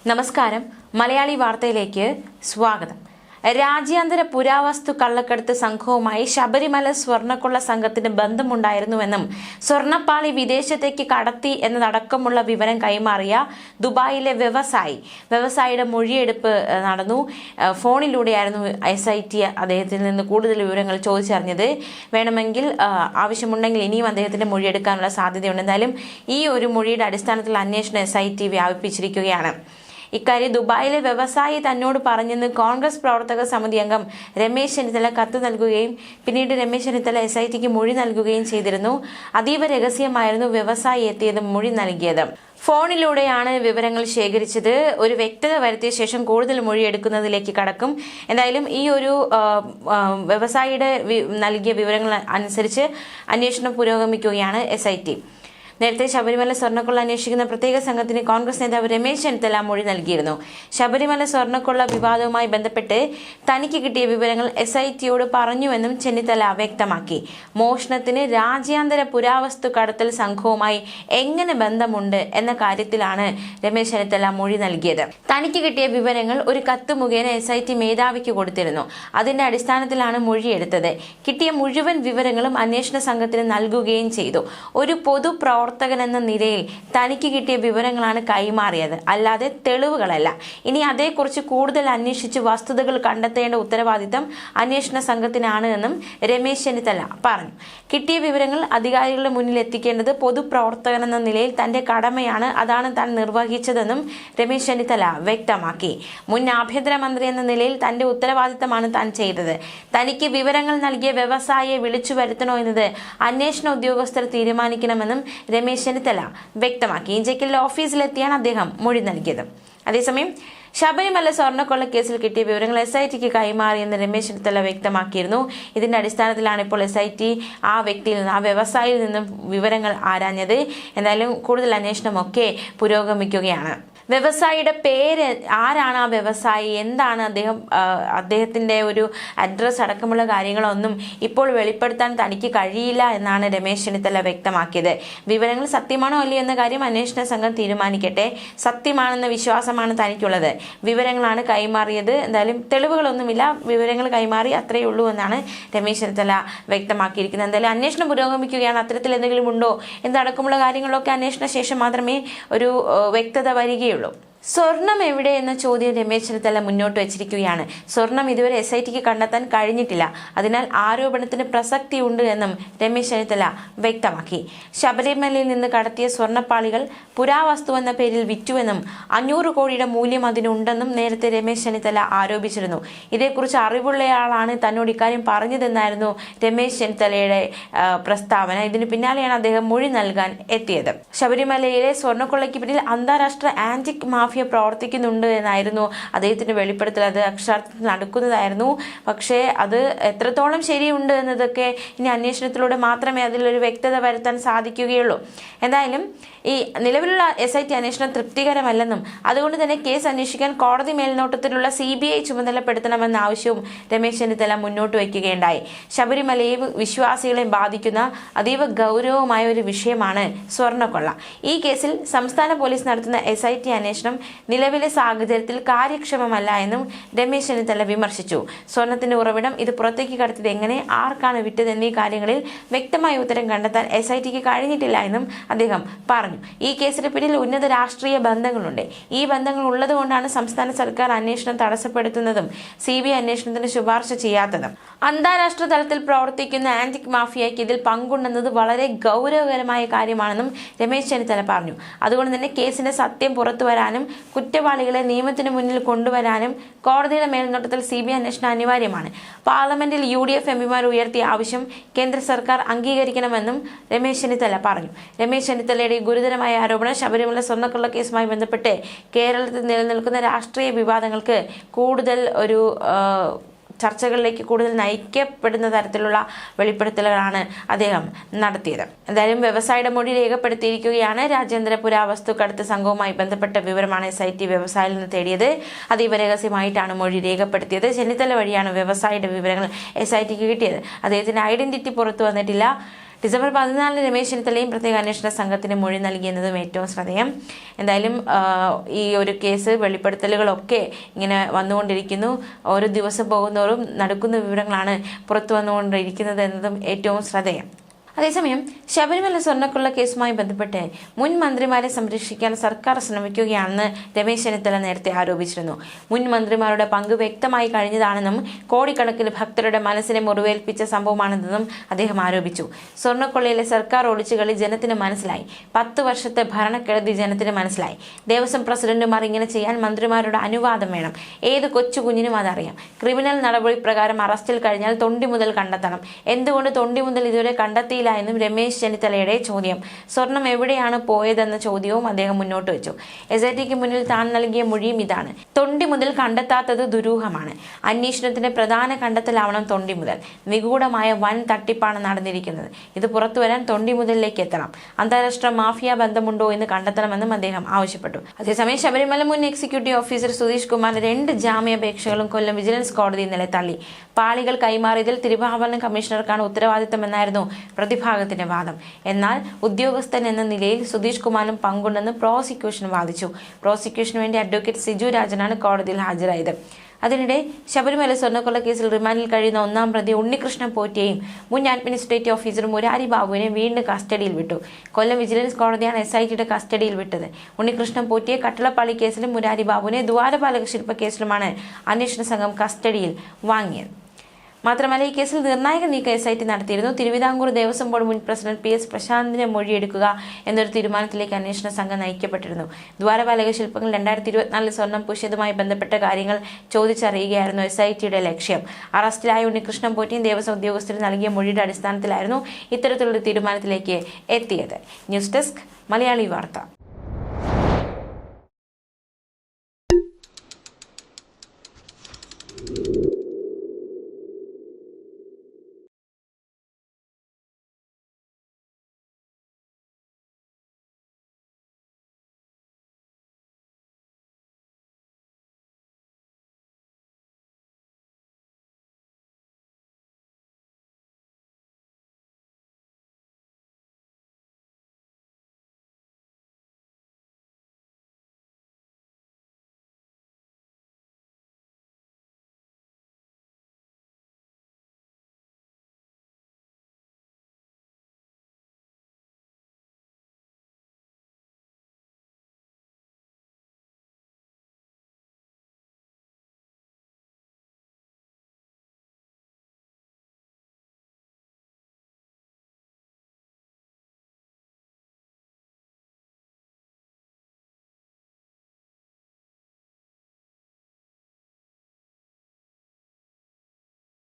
നമസ്കാരം. മലയാളി വാർത്തയിലേക്ക് സ്വാഗതം. രാജ്യാന്തര പുരാവസ്തു കള്ളക്കടത്ത് സംഘവുമായി ശബരിമല സ്വർണ്ണക്കൊള്ള സംഘത്തിന് ബന്ധമുണ്ടായിരുന്നുവെന്നും സ്വർണ്ണപ്പാളി വിദേശത്തേക്ക് കടത്തി എന്നതടക്കമുള്ള വിവരം കൈമാറിയ ദുബായിലെ വ്യവസായിയുടെ മൊഴിയെടുപ്പ് നടന്നു. ഫോണിലൂടെയായിരുന്നു SIT അദ്ദേഹത്തിൽ നിന്ന് കൂടുതൽ വിവരങ്ങൾ ചോദിച്ചറിഞ്ഞത്. വേണമെങ്കിൽ ആവശ്യമുണ്ടെങ്കിൽ ഇനിയും അദ്ദേഹത്തിന്റെ മൊഴിയെടുക്കാനുള്ള സാധ്യതയുണ്ട്. എന്തായാലും ഈ ഒരു മൊഴിയുടെ അടിസ്ഥാനത്തിൽ അന്വേഷണം SIT വ്യാപിപ്പിച്ചിരിക്കുകയാണ്. ഇക്കാര്യം ദുബായിലെ വ്യവസായി തന്നോട് പറഞ്ഞെന്ന് കോൺഗ്രസ് പ്രവർത്തക സമിതി അംഗം രമേശ് ചെന്നിത്തല കത്ത് നൽകുകയും പിന്നീട് രമേശ് ചെന്നിത്തല SITക്ക് മൊഴി നൽകുകയും ചെയ്തിരുന്നു. അതീവ രഹസ്യമായിരുന്നു വ്യവസായി എത്തിയത് മൊഴി നൽകിയത്. ഫോണിലൂടെയാണ് വിവരങ്ങൾ ശേഖരിച്ചത്. ഒരു വ്യക്തത വരുത്തിയ ശേഷം കൂടുതൽ മൊഴി എടുക്കുന്നതിലേക്ക് കടക്കും. എന്തായാലും ഈ ഒരു വ്യവസായിയുടെ നൽകിയ വിവരങ്ങൾ അനുസരിച്ച് അന്വേഷണം പുരോഗമിക്കുകയാണ് SIT. നേരത്തെ ശബരിമല സ്വർണ്ണക്കൊള്ള അന്വേഷിക്കുന്ന പ്രത്യേക സംഘത്തിന് കോൺഗ്രസ് നേതാവ് രമേശ് ചെന്നിത്തല മൊഴി നൽകിയിരുന്നു. ശബരിമല സ്വർണ്ണക്കൊള്ള വിവാദവുമായി ബന്ധപ്പെട്ട് തനിക്ക് കിട്ടിയ വിവരങ്ങൾ SITയോട് പറഞ്ഞുവെന്നും ചെന്നിത്തല വ്യക്തമാക്കി. മോഷണത്തിന് രാജ്യാന്തര പുരാവസ്തു കടത്തൽ സംഘവുമായി എങ്ങനെ ബന്ധമുണ്ട് എന്ന കാര്യത്തിലാണ് രമേശ് ചെന്നിത്തല മൊഴി നൽകിയത്. തനിക്ക് കിട്ടിയ വിവരങ്ങൾ ഒരു കത്ത് മുഖേന SIT മേധാവിക്ക് കൊടുത്തിരുന്നു. അതിന്റെ അടിസ്ഥാനത്തിലാണ് മൊഴിയെടുത്തത്. കിട്ടിയ മുഴുവൻ വിവരങ്ങളും അന്വേഷണ സംഘത്തിന് നൽകുകയും ചെയ്തു. ഒരു പൊതു പ്രവർത്തകൻ എന്ന നിലയിൽ തനിക്ക് കിട്ടിയ വിവരങ്ങളാണ് കൈമാറിയത്, അല്ലാതെ തെളിവുകളല്ല. ഇനി അതേക്കുറിച്ച് കൂടുതൽ അന്വേഷിച്ച് വസ്തുതകൾ കണ്ടെത്തേണ്ട ഉത്തരവാദിത്തം അന്വേഷണ സംഘത്തിനാണ് എന്നും രമേശ് ചെന്നിത്തല പറഞ്ഞു. കിട്ടിയ വിവരങ്ങൾ അധികാരികളുടെ മുന്നിൽ എത്തിക്കേണ്ടത് പൊതുപ്രവർത്തകൻ എന്ന നിലയിൽ തന്റെ കടമയാണ്. അതാണ് താൻ നിർവഹിച്ചതെന്നും രമേശ് ചെന്നിത്തല വ്യക്തമാക്കി. മുൻ ആഭ്യന്തരമന്ത്രി എന്ന നിലയിൽ തന്റെ ഉത്തരവാദിത്തമാണ് താൻ ചെയ്തത്. തനിക്ക് വിവരങ്ങൾ നൽകിയ വ്യവസായിയെ വിളിച്ചു വരുത്തണോ എന്നത് അന്വേഷണ ഉദ്യോഗസ്ഥർ തീരുമാനിക്കണമെന്നും രമേശ് ചെന്നിത്തല വ്യക്തമാക്കി. ഇഞ്ചക്കലിലെ ഓഫീസിലെത്തിയാണ് അദ്ദേഹം മൊഴി നൽകിയത്. അതേസമയം ശബരിമല സ്വർണ്ണക്കൊള്ള കേസിൽ കിട്ടിയ വിവരങ്ങൾ SITക്ക് കൈമാറിയെന്ന് രമേശ് ചെന്നിത്തല വ്യക്തമാക്കിയിരുന്നു. ഇതിന്റെ അടിസ്ഥാനത്തിലാണ് ഇപ്പോൾ SIT ആ വ്യക്തിയിൽ നിന്ന്, ആ വ്യവസായിയിൽ നിന്നും വിവരങ്ങൾ ആരാഞ്ഞത്. എന്തായാലും കൂടുതൽ അന്വേഷണമൊക്കെ പുരോഗമിക്കുകയാണ്. വ്യവസായിയുടെ പേര്, ആരാണ് ആ വ്യവസായി, എന്താണ് അദ്ദേഹത്തിന്റെ ഒരു അഡ്രസ് അടക്കമുള്ള കാര്യങ്ങളൊന്നും ഇപ്പോൾ വെളിപ്പെടുത്താൻ തനിക്ക് കഴിയില്ല എന്നാണ് രമേശ് ചെന്നിത്തല വ്യക്തമാക്കിയത്. വിവരങ്ങൾ സത്യമാണോ അല്ലയോ എന്ന കാര്യം അന്വേഷണ സംഘം തീരുമാനിക്കട്ടെ. സത്യമാണെന്ന വിശ്വാസമാണ് തനിക്കുള്ളത്. വിവരങ്ങളാണ് കൈമാറിയത്. എന്തായാലും തെളിവുകളൊന്നുമില്ല, വിവരങ്ങൾ കൈമാറി അത്രയേ ഉള്ളൂ എന്നാണ് രമേശ് ചെന്നിത്തല വ്യക്തമാക്കിയിരിക്കുന്നത്. എന്തായാലും അന്വേഷണം പുരോഗമിക്കുകയാണ്. അത്തരത്തിൽ എന്തെങ്കിലും ഉണ്ടോ എന്നടക്കമുള്ള കാര്യങ്ങളൊക്കെ അന്വേഷണ ശേഷം മാത്രമേ ഒരു വ്യക്തത വരികയുള്ളൂ. സ്വർണം എവിടെ എന്ന ചോദ്യം രമേശ് ചെന്നിത്തല മുന്നോട്ട് വെച്ചിരിക്കുകയാണ്. സ്വർണം ഇതുവരെ SITക്ക് കണ്ടെത്താൻ കഴിഞ്ഞിട്ടില്ല. അതിനാൽ ആരോപണത്തിന് പ്രസക്തിയുണ്ട് എന്നും രമേശ് ചെന്നിത്തല വ്യക്തമാക്കി. ശബരിമലയിൽ നിന്ന് കടത്തിയ സ്വർണ്ണപ്പാളികൾ പുരാവസ്തു എന്ന പേരിൽ വിറ്റുവെന്നും 500 കോടിയുടെ മൂല്യം അതിനുണ്ടെന്നും നേരത്തെ രമേശ് ചെന്നിത്തല ആരോപിച്ചിരുന്നു. ഇതേക്കുറിച്ച് അറിവുള്ളയാളാണ് തന്നോട് ഇക്കാര്യം പറഞ്ഞതെന്നായിരുന്നു രമേശ് ചെന്നിത്തലയുടെ പ്രസ്താവന. ഇതിന് പിന്നാലെയാണ് അദ്ദേഹം മൊഴി നൽകാൻ എത്തിയത്. ശബരിമലയിലെ സ്വർണ്ണക്കൊള്ളയ്ക്ക് പിന്നിൽ അന്താരാഷ്ട്ര ആന്റിക് മാഫിയ പ്രവർത്തിക്കുന്നുണ്ട് എന്നായിരുന്നു അദ്ദേഹത്തിന്റെ വെളിപ്പെടുത്തൽ. അത് അക്ഷരാർത്ഥത്തിൽ നടക്കുന്നതായിരുന്നു. പക്ഷേ അത് എത്രത്തോളം ശരിയുണ്ട് എന്നതൊക്കെ ഇനി അന്വേഷണത്തിലൂടെ മാത്രമേ അതിലൊരു വ്യക്തത വരുത്താൻ സാധിക്കുകയുള്ളൂ. എന്തായാലും ഈ നിലവിലുള്ള SIT അന്വേഷണം തൃപ്തികരമല്ലെന്നും അതുകൊണ്ട് തന്നെ കേസ് അന്വേഷിക്കാൻ കോടതി മേൽനോട്ടത്തിലുള്ള CBI ചുമതലപ്പെടുത്തണമെന്ന ആവശ്യവും രമേശ് ചെന്നിത്തല മുന്നോട്ട് വയ്ക്കുകയുണ്ടായി. ശബരിമലയെ വിശ്വാസികളെ ബാധിക്കുന്ന അതീവ ഗൗരവമായ ഒരു വിഷയമാണ് സ്വർണ്ണക്കൊള്ള. ഈ കേസിൽ സംസ്ഥാന പോലീസ് നടത്തുന്ന SIT അന്വേഷണം നിലവിലെ സാഹചര്യത്തിൽ കാര്യക്ഷമമല്ല എന്നും രമേശ് ചെന്നിത്തല വിമർശിച്ചു. സ്വർണത്തിന്റെ ഉറവിടം, ഇത് പുറത്തേക്ക് കടത്തിയത് എങ്ങനെ, ആർക്കാണ് വിറ്റത് എന്നീ കാര്യങ്ങളിൽ വ്യക്തമായ ഉത്തരം കണ്ടെത്താൻ SITക്ക് കഴിഞ്ഞിട്ടില്ല എന്നും അദ്ദേഹം പറഞ്ഞു. ഈ കേസിന് പിന്നിൽ ഉന്നത രാഷ്ട്രീയ ബന്ധങ്ങളുണ്ട്. ഈ ബന്ധങ്ങൾ ഉള്ളതുകൊണ്ടാണ് സംസ്ഥാന സർക്കാർ അന്വേഷണം തടസ്സപ്പെടുത്തുന്നതും CBI അന്വേഷണത്തിന് ശുപാർശ ചെയ്യാത്തതും. അന്താരാഷ്ട്ര തലത്തിൽ പ്രവർത്തിക്കുന്ന ആന്റിക് മാഫിയയ്ക്ക് ഇതിൽ പങ്കുണ്ടെന്നത് വളരെ ഗൗരവകരമായ കാര്യമാണെന്നും രമേശ് ചെന്നിത്തല പറഞ്ഞു. അതുകൊണ്ട് തന്നെ കേസിന്റെ സത്യം പുറത്തു വരാനും കുറ്റവാളികളെ നിയമത്തിന് മുന്നിൽ കൊണ്ടുവരാനും കോടതിയുടെ മേൽനോട്ടത്തിൽ CBI അന്വേഷണം അനിവാര്യമാണ്. പാർലമെന്റിൽ UDF MPമാർ ഉയർത്തിയ ആവശ്യം കേന്ദ്ര സർക്കാർ അംഗീകരിക്കണമെന്നും രമേശ് ചെന്നിത്തല പറഞ്ഞു. രമേശ് ചെന്നിത്തലയുടെ ഗുരുതരമായ ആരോപണം ശബരിമല സ്വർണ്ണക്കൊള്ള കേസുമായി ബന്ധപ്പെട്ട് കേരളത്തിൽ നിലനിൽക്കുന്ന രാഷ്ട്രീയ വിവാദങ്ങൾക്ക് കൂടുതൽ ഒരു ചർച്ചകളിലേക്ക് കൂടുതൽ നയിക്കപ്പെടുന്ന തരത്തിലുള്ള വെളിപ്പെടുത്തലുകളാണ് അദ്ദേഹം നടത്തിയത്. എന്തായാലും വ്യവസായിയുടെ മൊഴി രേഖപ്പെടുത്തിയിരിക്കുകയാണ്. രാജ്യാന്തര പുരാവസ്തു കടത്ത് സംഘവുമായി ബന്ധപ്പെട്ട വിവരമാണ് SIT വ്യവസായിയിൽ നിന്ന് തേടിയത്. അതീവ രഹസ്യമായിട്ടാണ് മൊഴി രേഖപ്പെടുത്തിയത്. ചെന്നിത്തല വഴിയാണ് വ്യവസായിയുടെ വിവരങ്ങൾ SITക്ക് കിട്ടിയത്. അദ്ദേഹത്തിന്റെ ഐഡന്റിറ്റി പുറത്തു വന്നിട്ടില്ല. ഡിസംബർ 14 രമേശ് ചെന്നിത്തലയും പ്രത്യേക അന്വേഷണ സംഘത്തിന് മൊഴി നൽകിയെന്നതും ഏറ്റവും ശ്രദ്ധേയം. എന്തായാലും ഈ ഒരു കേസ് വെളിപ്പെടുത്തലുകളൊക്കെ ഇങ്ങനെ വന്നുകൊണ്ടിരിക്കുന്നു. ഓരോ ദിവസം പോകുന്നതോറും നടക്കുന്ന വിവരങ്ങളാണ് പുറത്തു വന്നുകൊണ്ടിരിക്കുന്നത് എന്നതും ഏറ്റവും ശ്രദ്ധേയം. അതേസമയം ശബരിമല സ്വർണ്ണക്കൊള്ള കേസുമായി ബന്ധപ്പെട്ട് മുൻ മന്ത്രിമാരെ സംരക്ഷിക്കാൻ സർക്കാർ ശ്രമിക്കുകയാണെന്ന് രമേശ് ചെന്നിത്തല നേരത്തെ ആരോപിച്ചിരുന്നു. മുൻ മന്ത്രിമാരുടെ പങ്ക് വ്യക്തമായി കഴിഞ്ഞതാണെന്നും കോടിക്കണക്കിന് ഭക്തരുടെ മനസ്സിനെ മുറിവേൽപ്പിച്ച സംഭവമാണെന്നും അദ്ദേഹം ആരോപിച്ചു. സ്വർണ്ണക്കൊള്ളയിലെ സർക്കാർ ഒളിച്ചുകളി ജനത്തിന് മനസ്സിലായി. 10 വർഷത്തെ ഭരണക്കെടുതി ജനത്തിന് മനസ്സിലായി. ദേവസ്വം പ്രസിഡന്റുമാർ ഇങ്ങനെ ചെയ്യാൻ മന്ത്രിമാരുടെ അനുവാദം വേണം. ഏത് കൊച്ചു കുഞ്ഞിനും അതറിയാം. ക്രിമിനൽ നടപടി പ്രകാരം അറസ്റ്റിൽ കഴിഞ്ഞാൽ തൊണ്ടി മുതൽ കണ്ടെത്തണം. എന്തുകൊണ്ട് തൊണ്ടി മുതൽ ഇതുവരെ കണ്ടെത്തി എന്നും രമേശ് ചെന്നിത്തലയുടെ ചോദ്യം. സ്വർണം എവിടെയാണ് പോയതെന്ന ചോദ്യവും അദ്ദേഹം മുന്നോട്ട് വെച്ചു. SITക്ക് മുന്നിൽ താൻ നൽകിയ മൊഴിയും ഇതാണ്. തൊണ്ടി മുതൽ കണ്ടെത്താത്തത് ദുരൂഹമാണ്. അന്വേഷണത്തിന്റെ പ്രധാന കണ്ടെത്തലാവണം തൊണ്ടി മുതൽ. നിഗൂഢമായ വൻ തട്ടിപ്പാണ് നടന്നിരിക്കുന്നത്. ഇത് പുറത്തുവരാൻ തൊണ്ടി മുതലിലേക്ക് എത്തണം. അന്താരാഷ്ട്ര മാഫിയ ബന്ധമുണ്ടോ എന്ന് കണ്ടെത്തണമെന്നും അദ്ദേഹം ആവശ്യപ്പെട്ടു. അതേസമയം ശബരിമല മുൻ എക്സിക്യൂട്ടീവ് ഓഫീസർ സുധീഷ് കുമാറിന്റെ 2 ജാമ്യാപേക്ഷകളും കൊല്ലം വിജിലൻസ് കോടതി ഇന്നലെ തള്ളി. പാളികൾ കൈമാറിയതിൽ തിരുവാഭരണ കമ്മീഷണർക്കാണ് ഉത്തരവാദിത്തമെന്നായിരുന്നു പ്രതിഭാഗത്തിന്റെ വാദം. എന്നാൽ ഉദ്യോഗസ്ഥൻ എന്ന നിലയിൽ സുധീഷ് കുമാറിനും പങ്കുണ്ടെന്ന് പ്രോസിക്യൂഷൻ വാദിച്ചു. പ്രോസിക്യൂഷന് വേണ്ടി അഡ്വക്കേറ്റ് സിജു രാജനാണ് കോടതിയിൽ ഹാജരായത്. അതിനിടെ ശബരിമല സ്വർണ്ണക്കൊള്ള കേസിൽ റിമാൻഡിൽ കഴിയുന്ന 1-ാം പ്രതി ഉണ്ണികൃഷ്ണൻ പോറ്റിയെയും മുൻ അഡ്മിനിസ്ട്രേറ്റീവ് ഓഫീസർ മുരാരി ബാബുവിനെയും വീണ്ടും കസ്റ്റഡിയിൽ വിട്ടു. കൊല്ലം വിജിലൻസ് കോടതിയാണ് SITയുടെ കസ്റ്റഡിയിൽ വിട്ടത്. ഉണ്ണികൃഷ്ണൻ പോറ്റിയെ കട്ടളപ്പാളി കേസിലും മുരാരി ബാബുവിനെ ദ്വാരപാലക ശില്പ കേസിലുമാണ് അന്വേഷണ സംഘം കസ്റ്റഡിയിൽ വാങ്ങിയത്. മാത്രമല്ല, ഈ കേസിൽ നിർണായക നീക്കം SIT നടത്തിയിരുന്നു. തിരുവിതാംകൂർ ദേവസ്വം ബോർഡ് മുൻ പ്രസിഡന്റ് PS പ്രശാന്തിന്റെ മൊഴിയെടുക്കുക എന്നൊരു തീരുമാനത്തിലേക്ക് അന്വേഷണ സംഘം നയിക്കപ്പെട്ടിരുന്നു. ദ്വാരപാലക ശില്പങ്ങൾ 2024 സ്വർണം പൂശിയതുമായി ബന്ധപ്പെട്ട കാര്യങ്ങൾ ചോദിച്ചറിയുകയായിരുന്നു SITയുടെ ലക്ഷ്യം. അറസ്റ്റിലായ ഉണ്ണികൃഷ്ണൻ പോറ്റിയും ദേവസ്വം ഉദ്യോഗസ്ഥരും നൽകിയ മൊഴിയുടെ അടിസ്ഥാനത്തിലായിരുന്നു ഇത്തരത്തിലുള്ള തീരുമാനത്തിലേക്ക് എത്തിയത്. ന്യൂസ് ഡെസ്ക് മലയാളി വാർത്ത.